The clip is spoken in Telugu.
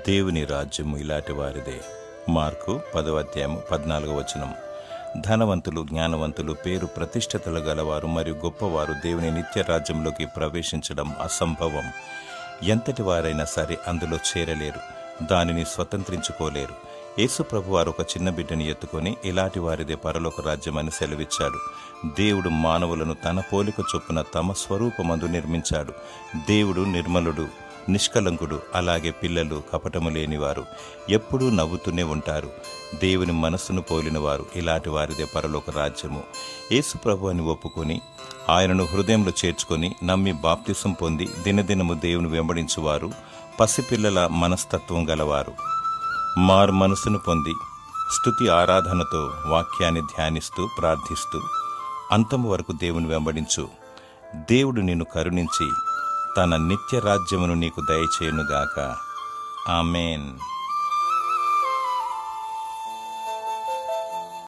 దేవుని రాజ్యము ఇలాంటి వారిదే. మార్కు 10:14. ధనవంతులు, జ్ఞానవంతులు, పేరు ప్రతిష్టతలు గలవారు మరియు గొప్పవారు దేవుని నిత్య రాజ్యంలోకి ప్రవేశించడం అసంభవం. ఎంతటి వారైనా సరే అందులో చేరలేరు, దానిని స్వతంత్రించుకోలేరు. యేసు ప్రభువారు ఒక చిన్న బిడ్డని ఎత్తుకొని ఇలాంటి వారిదే పరలోక రాజ్యమని సెలవిచ్చాడు. దేవుడు మానవులను తన పోలిక చొప్పున తమ స్వరూపమందు నిర్మించాడు. దేవుడు నిర్మలుడు, నిష్కలంకుడు. అలాగే పిల్లలు కపటము లేనివారు, ఎప్పుడూ నవ్వుతూనే ఉంటారు. దేవుని మనస్సును పోలినవారు, ఇలాంటి వారిదే పరలోక రాజ్యము. యేసు ప్రభు అని ఒప్పుకొని ఆయనను హృదయంలో చేర్చుకొని నమ్మి బాప్తిసం పొంది దినదినము దేవుని వెంబడించువారు పసిపిల్లల మనస్తత్వం గలవారు. మారు మనసును పొంది స్తుతి ఆరాధనతో వాక్యాన్ని ధ్యానిస్తూ ప్రార్థిస్తూ అంతము వరకు దేవుని వెంబడించు. దేవుడు నిన్ను కరుణించి తన నిత్య రాజ్యమును నీకు దయచేయునుగాక. ఆమేన్.